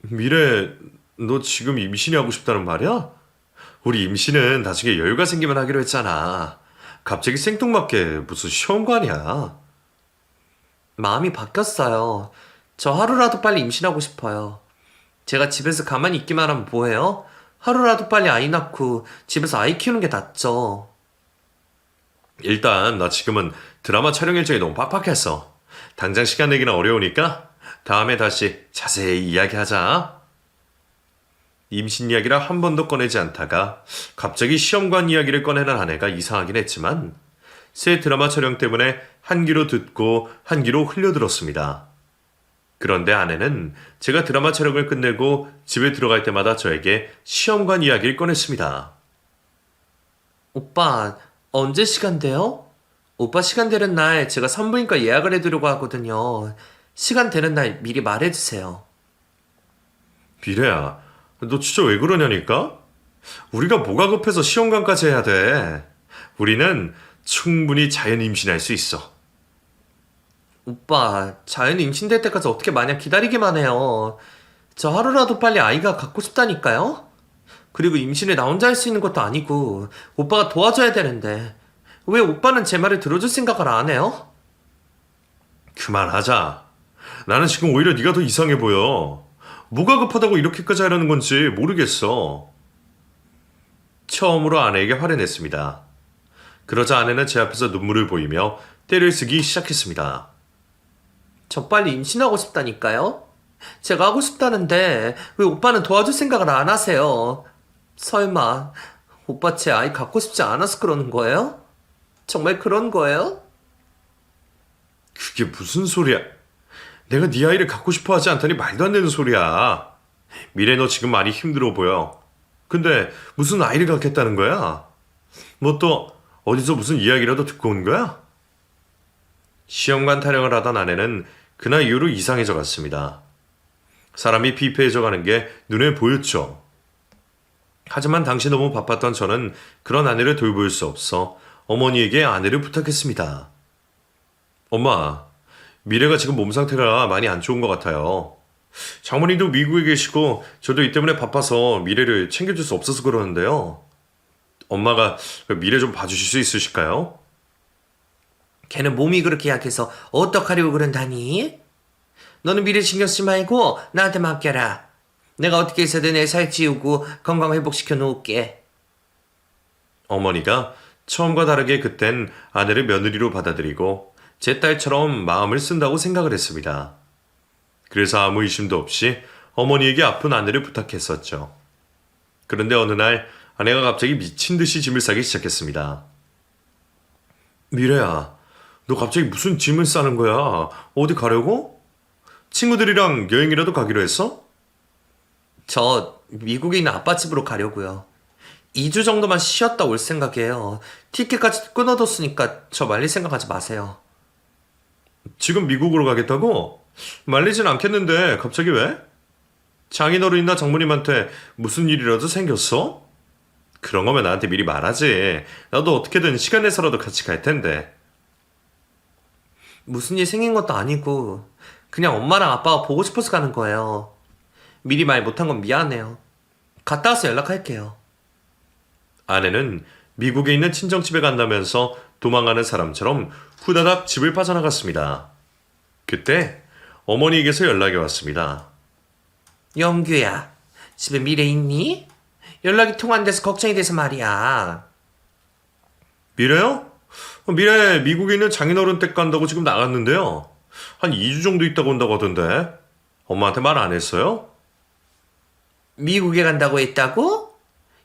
미래, 너 지금 임신이 하고 싶다는 말이야? 우리 임신은 나중에 여유가 생기면 하기로 했잖아. 갑자기 생뚱맞게 무슨 시험관이야. 마음이 바뀌었어요. 저 하루라도 빨리 임신하고 싶어요. 제가 집에서 가만히 있기만 하면 뭐해요? 하루라도 빨리 아이 낳고 집에서 아이 키우는 게 낫죠. 일단 나 지금은 드라마 촬영 일정이 너무 빡빡했어. 당장 시간 내기는 어려우니까 다음에 다시 자세히 이야기하자. 임신 이야기를 한 번도 꺼내지 않다가 갑자기 시험관 이야기를 꺼내는 아내가 이상하긴 했지만 새 드라마 촬영 때문에 한 귀로 듣고 한 귀로 흘려들었습니다. 그런데 아내는 제가 드라마 촬영을 끝내고 집에 들어갈 때마다 저에게 시험관 이야기를 꺼냈습니다. 오빠, 언제 시간 돼요? 오빠 시간 되는 날 제가 산부인과 예약을 해두려고 하거든요. 시간 되는 날 미리 말해주세요. 미래야, 너 진짜 왜 그러냐니까? 우리가 뭐가 급해서 시험관까지 해야 돼. 우리는 충분히 자연 임신할 수 있어. 오빠, 자연 임신될 때까지 어떻게 마냥 기다리기만 해요. 저 하루라도 빨리 아이가 갖고 싶다니까요? 그리고 임신을 나 혼자 할 수 있는 것도 아니고 오빠가 도와줘야 되는데 왜 오빠는 제 말을 들어줄 생각을 안 해요? 그만하자. 나는 지금 오히려 네가 더 이상해 보여. 뭐가 급하다고 이렇게까지 하려는 건지 모르겠어. 처음으로 아내에게 화를 냈습니다. 그러자 아내는 제 앞에서 눈물을 보이며 떼를 쓰기 시작했습니다. 저 빨리 임신하고 싶다니까요? 제가 하고 싶다는데 왜 오빠는 도와줄 생각을 안 하세요? 설마 오빠 제 아이 갖고 싶지 않아서 그러는 거예요? 정말 그런 거예요? 그게 무슨 소리야? 내가 네 아이를 갖고 싶어 하지 않다니 말도 안 되는 소리야. 미래 너 지금 많이 힘들어 보여. 근데 무슨 아이를 갖겠다는 거야? 뭐 또 어디서 무슨 이야기라도 듣고 온 거야? 시험관 타령을 하던 아내는 그날 이후로 이상해져 갔습니다. 사람이 피폐해져 가는 게 눈에 보였죠. 하지만 당시 너무 바빴던 저는 그런 아내를 돌볼 수 없어 어머니에게 아내를 부탁했습니다. 엄마, 미래가 지금 몸 상태가 많이 안 좋은 것 같아요. 장모님도 미국에 계시고 저도 이 때문에 바빠서 미래를 챙겨줄 수 없어서 그러는데요. 엄마가 그 미래 좀 봐주실 수 있으실까요? 걔는 몸이 그렇게 약해서 어떡하려고 그런다니? 너는 미래 신경 쓰지 말고 나한테 맡겨라. 내가 어떻게 해서든 애 살 찌우고 건강 회복시켜 놓을게. 어머니가 처음과 다르게 그땐 아내를 며느리로 받아들이고 제 딸처럼 마음을 쓴다고 생각을 했습니다. 그래서 아무 의심도 없이 어머니에게 아픈 아내를 부탁했었죠. 그런데 어느 날 아내가 갑자기 미친 듯이 짐을 싸기 시작했습니다. 미래야, 너 갑자기 무슨 짐을 싸는 거야? 어디 가려고? 친구들이랑 여행이라도 가기로 했어? 저 미국에 있는 아빠 집으로 가려고요. 2주 정도만 쉬었다 올 생각이에요. 티켓까지 끊어뒀으니까 저 말릴 생각하지 마세요. 지금 미국으로 가겠다고? 말리진 않겠는데 갑자기 왜? 장인어른이나 장모님한테 무슨 일이라도 생겼어? 그런 거면 나한테 미리 말하지. 나도 어떻게든 시간 내서라도 같이 갈 텐데. 무슨 일 생긴 것도 아니고 그냥 엄마랑 아빠가 보고 싶어서 가는 거예요. 미리 말 못한 건 미안해요. 갔다 와서 연락할게요. 아내는 미국에 있는 친정집에 간다면서 도망가는 사람처럼 후다닥 집을 빠져나갔습니다. 그때 어머니에게서 연락이 왔습니다. 영규야, 집에 미래 있니? 연락이 통 안 돼서 걱정이 돼서 말이야. 미래요? 미래 미국에 있는 장인어른 댁 간다고 지금 나갔는데요. 한 2주 정도 있다가 온다고 하던데. 엄마한테 말 안 했어요? 미국에 간다고 했다고?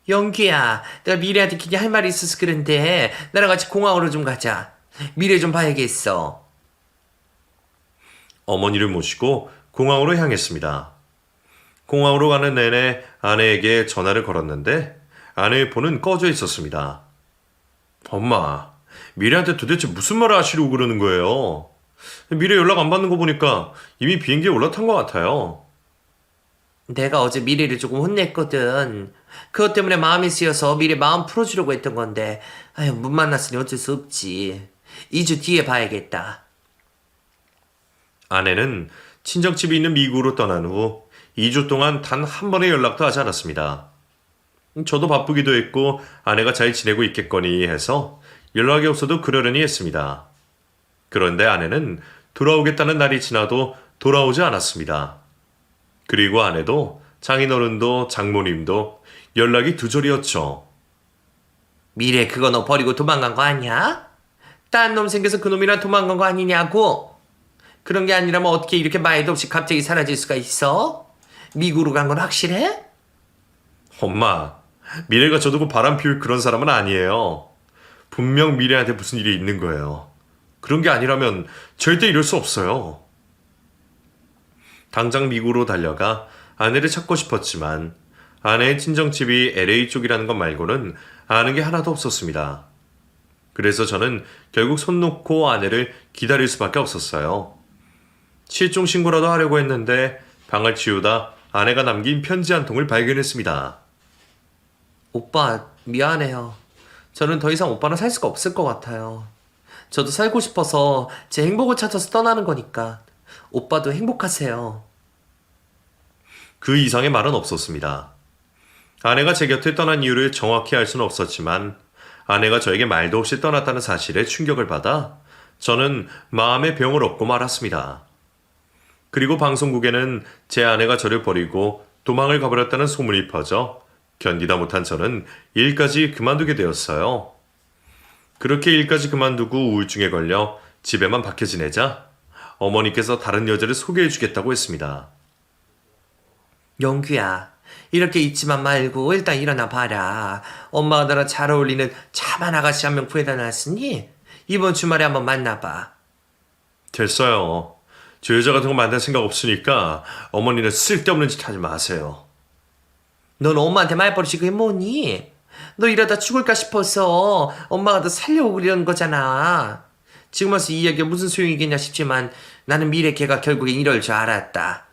영규야, 내가 미래한테 괜히 할 말이 있어서 그런데 나랑 같이 공항으로 좀 가자. 미래 좀 봐야겠어. 어머니를 모시고 공항으로 향했습니다. 공항으로 가는 내내 아내에게 전화를 걸었는데 아내의 폰은 꺼져 있었습니다. 엄마, 미래한테 도대체 무슨 말을 하시려고 그러는 거예요? 미래 연락 안 받는 거 보니까 이미 비행기에 올라탄 것 같아요. 내가 어제 미래를 조금 혼냈거든. 그것 때문에 마음이 쓰여서 미래 마음 풀어주려고 했던 건데, 아휴, 못 만났으니 어쩔 수 없지. 2주 뒤에 봐야겠다. 아내는 친정집이 있는 미국으로 떠난 후 2주 동안 단 한 번의 연락도 하지 않았습니다. 저도 바쁘기도 했고 아내가 잘 지내고 있겠거니 해서 연락이 없어도 그러려니 했습니다. 그런데 아내는 돌아오겠다는 날이 지나도 돌아오지 않았습니다. 그리고 아내도 장인어른도 장모님도 연락이 두절이었죠. 미래 그거 너 버리고 도망간 거 아니야? 딴 놈 생겨서 그 놈이랑 도망간 거 아니냐고? 그런 게 아니라면 어떻게 이렇게 말도 없이 갑자기 사라질 수가 있어? 미국으로 간 건 확실해? 엄마, 미래가 저두고 바람 피울 그런 사람은 아니에요. 분명 미래한테 무슨 일이 있는 거예요. 그런 게 아니라면 절대 이럴 수 없어요. 당장 미국으로 달려가 아내를 찾고 싶었지만 아내의 친정집이 LA 쪽이라는 것 말고는 아는 게 하나도 없었습니다. 그래서 저는 결국 손 놓고 아내를 기다릴 수밖에 없었어요. 실종 신고라도 하려고 했는데 방을 치우다 아내가 남긴 편지 한 통을 발견했습니다. 오빠, 미안해요. 저는 더 이상 오빠랑 살 수가 없을 것 같아요. 저도 살고 싶어서 제 행복을 찾아서 떠나는 거니까 오빠도 행복하세요. 그 이상의 말은 없었습니다. 아내가 제 곁을 떠난 이유를 정확히 알 수는 없었지만 아내가 저에게 말도 없이 떠났다는 사실에 충격을 받아 저는 마음의 병을 얻고 말았습니다. 그리고 방송국에는 제 아내가 저를 버리고 도망을 가버렸다는 소문이 퍼져 견디다 못한 저는 일까지 그만두게 되었어요. 그렇게 일까지 그만두고 우울증에 걸려 집에만 박혀 지내자 어머니께서 다른 여자를 소개해 주겠다고 했습니다. 영규야, 이렇게 있지만 말고 일단 일어나 봐라. 엄마가 너랑 잘 어울리는 차만 아가씨 한 명 구해다 놨으니 이번 주말에 한번 만나봐. 됐어요. 저 여자 같은 거 만날 생각 없으니까 어머니는 쓸데없는 짓 하지 마세요. 넌 엄마한테 말버릇이 그게 뭐니? 너 이러다 죽을까 싶어서 엄마가 너 살려고 그러는 거잖아. 지금 와서 이 이야기가 무슨 소용이겠냐 싶지만 나는 미래 걔가 결국엔 이럴 줄 알았다.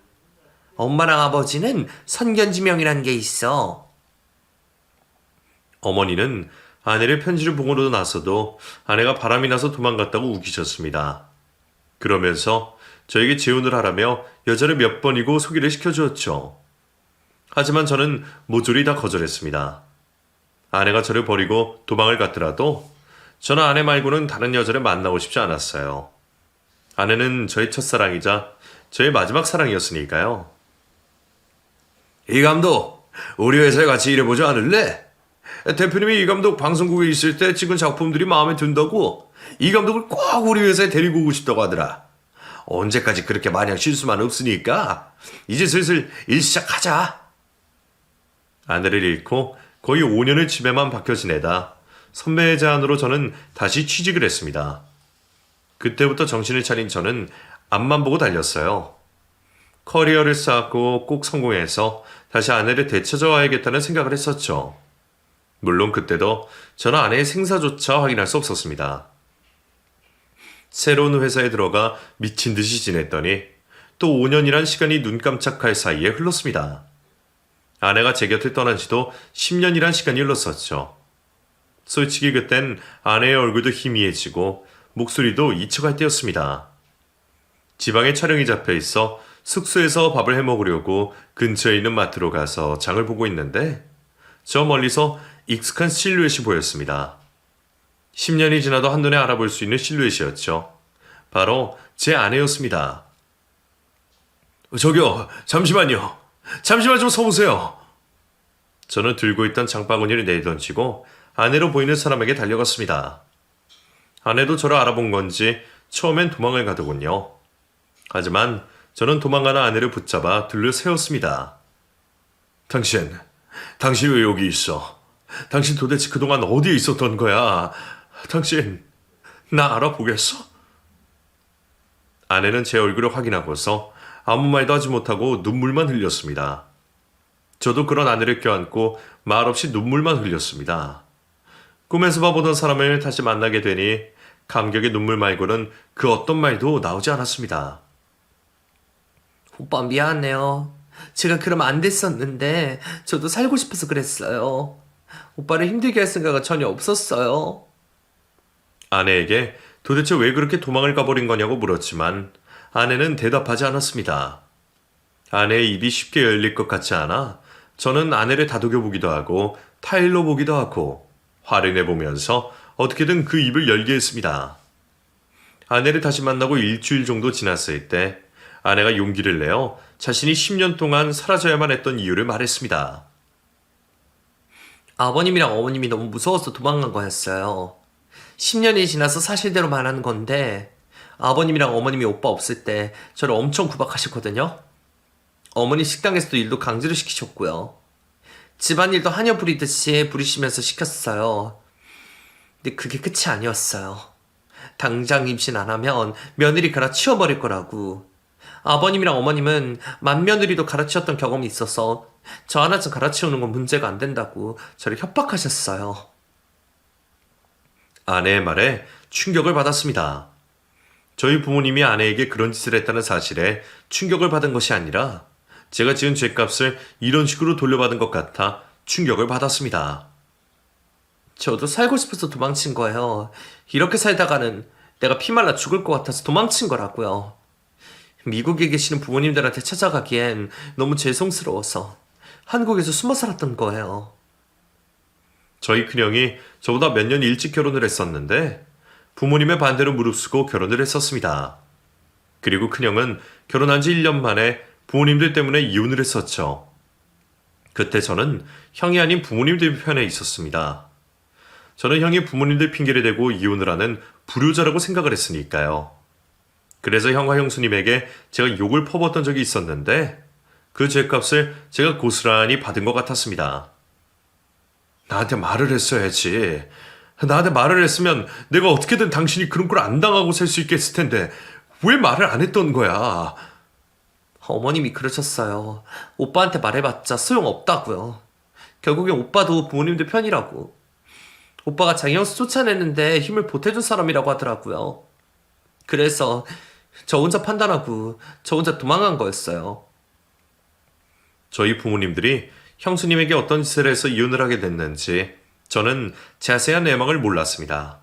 엄마랑 아버지는 선견지명이라는 게 있어. 어머니는 아내를 편지를 보고도 나서도 아내가 바람이 나서 도망갔다고 우기셨습니다. 그러면서 저에게 재혼을 하라며 여자를 몇 번이고 소개를 시켜주었죠. 하지만 저는 모조리 다 거절했습니다. 아내가 저를 버리고 도망을 갔더라도 저는 아내 말고는 다른 여자를 만나고 싶지 않았어요. 아내는 저의 첫사랑이자 저의 마지막 사랑이었으니까요. 이 감독, 우리 회사에 같이 일해보지 않을래? 대표님이 이 감독 방송국에 있을 때 찍은 작품들이 마음에 든다고 이 감독을 꼭 우리 회사에 데리고 오고 싶다고 하더라. 언제까지 그렇게 마냥 실수만 없으니까 이제 슬슬 일 시작하자. 아내를 잃고 거의 5년을 집에만 박혀 지내다 선배의 제안으로 저는 다시 취직을 했습니다. 그때부터 정신을 차린 저는 앞만 보고 달렸어요. 커리어를 쌓고 꼭 성공해서 다시 아내를 되찾아 와야겠다는 생각을 했었죠. 물론 그때도 저는 아내의 생사조차 확인할 수 없었습니다. 새로운 회사에 들어가 미친 듯이 지냈더니 또 5년이란 시간이 눈 깜짝할 사이에 흘렀습니다. 아내가 제 곁을 떠난 지도 10년이란 시간이 흘렀었죠. 솔직히 그땐 아내의 얼굴도 희미해지고 목소리도 잊혀갈 때였습니다. 지방에 촬영이 잡혀 있어 숙소에서 밥을 해먹으려고 근처에 있는 마트로 가서 장을 보고 있는데 저 멀리서 익숙한 실루엣이 보였습니다. 10년이 지나도 한눈에 알아볼 수 있는 실루엣이었죠. 바로 제 아내였습니다. 저기요, 잠시만요. 잠시만 좀 서보세요. 저는 들고 있던 장바구니를 내던지고 아내로 보이는 사람에게 달려갔습니다. 아내도 저를 알아본 건지 처음엔 도망을 가더군요. 하지만 저는 도망가는 아내를 붙잡아 들러 세웠습니다. 당신 왜 여기 있어? 당신 도대체 그동안 어디에 있었던 거야? 당신, 나 알아보겠어? 아내는 제 얼굴을 확인하고서 아무 말도 하지 못하고 눈물만 흘렸습니다. 저도 그런 아내를 껴안고 말없이 눈물만 흘렸습니다. 꿈에서 봐보던 사람을 다시 만나게 되니 감격의 눈물 말고는 그 어떤 말도 나오지 않았습니다. 오빠 미안해요. 제가 그러면 안 됐었는데 저도 살고 싶어서 그랬어요. 오빠를 힘들게 할 생각은 전혀 없었어요. 아내에게 도대체 왜 그렇게 도망을 가버린 거냐고 물었지만 아내는 대답하지 않았습니다. 아내의 입이 쉽게 열릴 것 같지 않아 저는 아내를 다독여 보기도 하고 타일로 보기도 하고 화를 내보면서 어떻게든 그 입을 열게 했습니다. 아내를 다시 만나고 일주일 정도 지났을 때 아내가 용기를 내어 자신이 10년 동안 사라져야만 했던 이유를 말했습니다. 아버님이랑 어머님이 너무 무서워서 도망간 거였어요. 10년이 지나서 사실대로 말하는 건데 아버님이랑 어머님이 오빠 없을 때 저를 엄청 구박하셨거든요. 어머니 식당에서도 일도 강제로 시키셨고요. 집안일도 하녀 부리듯이 부리시면서 시켰어요. 근데 그게 끝이 아니었어요. 당장 임신 안 하면 며느리 갈아치워버릴 거라고. 아버님이랑 어머님은 맏며느리도 갈아치웠던 경험이 있어서 저 하나쯤 갈아치우는 건 문제가 안 된다고 저를 협박하셨어요. 아내의 말에 충격을 받았습니다. 저희 부모님이 아내에게 그런 짓을 했다는 사실에 충격을 받은 것이 아니라 제가 지은 죄값을 이런 식으로 돌려받은 것 같아 충격을 받았습니다. 저도 살고 싶어서 도망친 거예요. 이렇게 살다가는 내가 피말라 죽을 것 같아서 도망친 거라고요. 미국에 계시는 부모님들한테 찾아가기엔 너무 죄송스러워서 한국에서 숨어 살았던 거예요. 저희 큰형이 저보다 몇 년 일찍 결혼을 했었는데 부모님의 반대로 무릅쓰고 결혼을 했었습니다. 그리고 큰형은 결혼한 지 1년 만에 부모님들 때문에 이혼을 했었죠. 그때 저는 형이 아닌 부모님들 편에 있었습니다. 저는 형이 부모님들 핑계를 대고 이혼을 하는 불효자라고 생각을 했으니까요. 그래서 형과 형수님에게 제가 욕을 퍼붓던 적이 있었는데 그 죄값을 제가 고스란히 받은 것 같았습니다. 나한테 말을 했어야지. 나한테 말을 했으면 내가 어떻게든 당신이 그런 걸 안 당하고 살 수 있겠을 텐데 왜 말을 안 했던 거야? 어머님이 그러셨어요. 오빠한테 말해봤자 소용없다고요. 결국엔 오빠도 부모님들 편이라고. 오빠가 장영수 쫓아냈는데 힘을 보태준 사람이라고 하더라고요. 그래서 저 혼자 판단하고 저 혼자 도망간 거였어요. 저희 부모님들이 형수님에게 어떤 짓을 해서 이혼을 하게 됐는지 저는 자세한 내막을 몰랐습니다.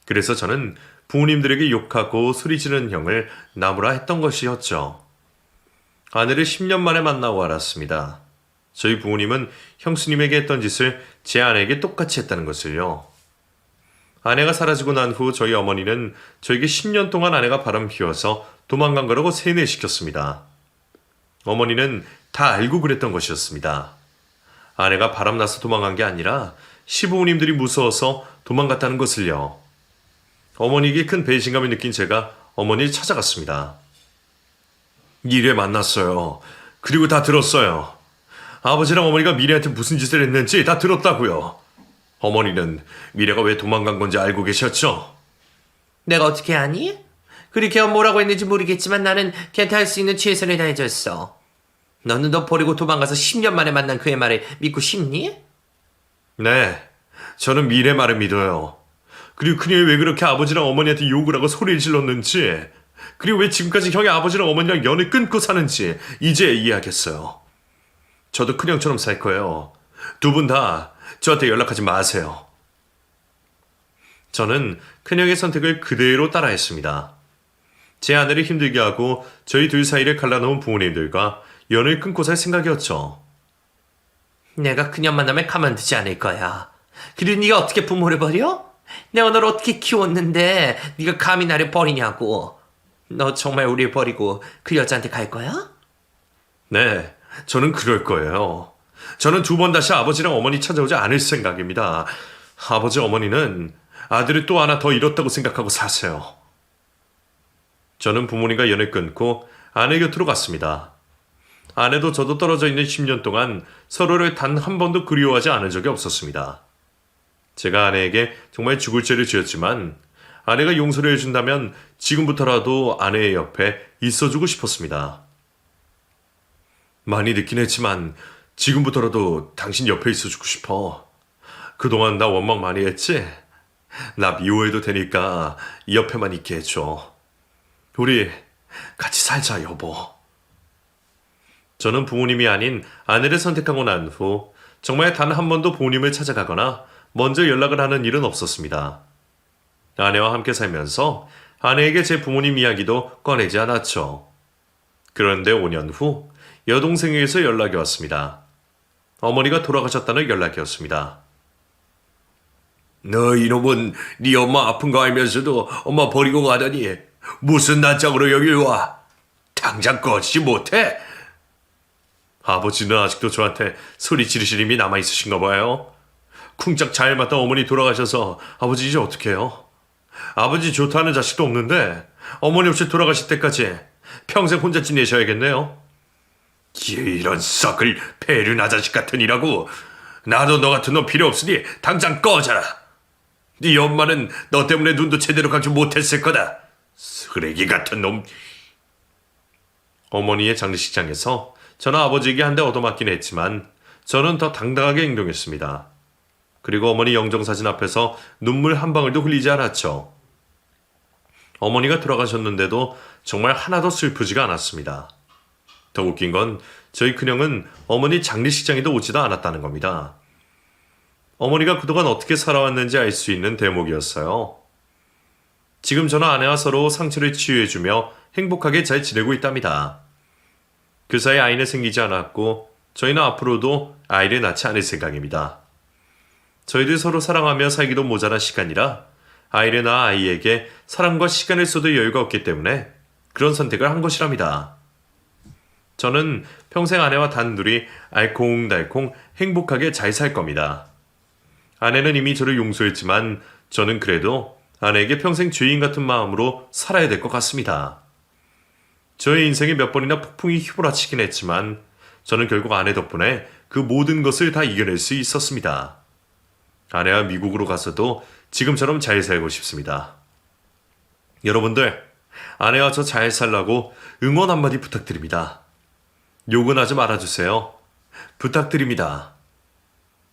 그래서 저는 부모님들에게 욕하고 소리 지르는 형을 나무라 했던 것이었죠. 아내를 10년 만에 만나고 알았습니다. 저희 부모님은 형수님에게 했던 짓을 제 아내에게 똑같이 했다는 것을요. 아내가 사라지고 난 후 저희 어머니는 저에게 10년 동안 아내가 바람 피워서 도망간 거라고 세뇌시켰습니다. 어머니는 다 알고 그랬던 것이었습니다. 아내가 바람나서 도망간 게 아니라 시부모님들이 무서워서 도망갔다는 것을요. 어머니에게 큰 배신감을 느낀 제가 어머니를 찾아갔습니다. 일에 만났어요. 그리고 다 들었어요. 아버지랑 어머니가 미래한테 무슨 짓을 했는지 다 들었다고요. 어머니는 미래가 왜 도망간 건지 알고 계셨죠? 내가 어떻게 아니? 그렇게 뭐라고 했는지 모르겠지만 나는 걔한테 할 수 있는 최선을 다해줬어. 너는 너 버리고 도망가서 10년 만에 만난 그의 말을 믿고 싶니? 네, 저는 미래 말을 믿어요. 그리고 그녀이 왜 그렇게 아버지랑 어머니한테 욕을 하고 소리를 질렀는지, 그리고 왜 지금까지 형이 아버지랑 어머니랑 연을 끊고 사는지 이제 이해하겠어요. 저도 큰형처럼 살 거예요. 두 분 다 저한테 연락하지 마세요. 저는 큰형의 선택을 그대로 따라했습니다. 제 아내를 힘들게 하고 저희 둘 사이를 갈라놓은 부모님들과 연을 끊고 살 생각이었죠. 내가 그년 만나면 가만두지 않을 거야. 그리고 네가 어떻게 부모를 버려? 내가 널 어떻게 키웠는데 네가 감히 나를 버리냐고. 너 정말 우리를 버리고 그 여자한테 갈 거야? 네, 저는 그럴 거예요. 저는 두 번 다시 아버지랑 어머니 찾아오지 않을 생각입니다. 아버지 어머니는 아들을 또 하나 더 잃었다고 생각하고 사세요. 저는 부모님과 연을 끊고 아내 곁으로 갔습니다. 아내도 저도 떨어져 있는 10년 동안 서로를 단 한 번도 그리워하지 않은 적이 없었습니다. 제가 아내에게 정말 죽을 죄를 지었지만 아내가 용서를 해준다면 지금부터라도 아내의 옆에 있어주고 싶었습니다. 많이 늦긴 했지만 지금부터라도 당신 옆에 있어주고 싶어. 그동안 나 원망 많이 했지? 나 미워해도 되니까 이 옆에만 있게 해줘. 우리 같이 살자, 여보. 저는 부모님이 아닌 아내를 선택하고 난 후 정말 단 한 번도 부모님을 찾아가거나 먼저 연락을 하는 일은 없었습니다. 아내와 함께 살면서 아내에게 제 부모님 이야기도 꺼내지 않았죠. 그런데 5년 후 여동생에게서 연락이 왔습니다. 어머니가 돌아가셨다는 연락이었습니다. 너 이놈은 네 엄마 아픈 거 알면서도 엄마 버리고 가다니 무슨 낯짝으로 여길 와? 당장 꺼지지 못해? 아버지는 아직도 저한테 소리 지르실 힘이 남아있으신가 봐요. 쿵짝 잘 맞다 어머니 돌아가셔서 아버지 이제 어떡해요? 아버지 좋다는 자식도 없는데 어머니 없이 돌아가실 때까지 평생 혼자 지내셔야겠네요. 이런 썩을 배륜 아자식 같으니라고. 나도 너 같은 놈 필요 없으니 당장 꺼져라. 네 엄마는 너 때문에 눈도 제대로 감지 못했을 거다. 쓰레기 같은 놈. 어머니의 장례식장에서 저는 아버지에게 한 대 얻어맞긴 했지만 저는 더 당당하게 행동했습니다. 그리고 어머니 영정사진 앞에서 눈물 한 방울도 흘리지 않았죠. 어머니가 돌아가셨는데도 정말 하나도 슬프지가 않았습니다. 더 웃긴 건 저희 큰형은 어머니 장례식장에도 오지도 않았다는 겁니다. 어머니가 그동안 어떻게 살아왔는지 알 수 있는 대목이었어요. 지금 저는 아내와 서로 상처를 치유해주며 행복하게 잘 지내고 있답니다. 그 사이 아이는 생기지 않았고 저희는 앞으로도 아이를 낳지 않을 생각입니다. 저희들 서로 사랑하며 살기도 모자란 시간이라 아이를 낳아 아이에게 사랑과 시간을 쏟을 여유가 없기 때문에 그런 선택을 한 것이랍니다. 저는 평생 아내와 단둘이 알콩달콩 행복하게 잘 살 겁니다. 아내는 이미 저를 용서했지만 저는 그래도 아내에게 평생 죄인 같은 마음으로 살아야 될 것 같습니다. 저의 인생에 몇 번이나 폭풍이 휘몰아치긴 했지만 저는 결국 아내 덕분에 그 모든 것을 다 이겨낼 수 있었습니다. 아내와 미국으로 가서도 지금처럼 잘 살고 싶습니다. 여러분들, 아내와 저 잘 살라고 응원 한마디 부탁드립니다. 욕은 하지 말아주세요. 부탁드립니다.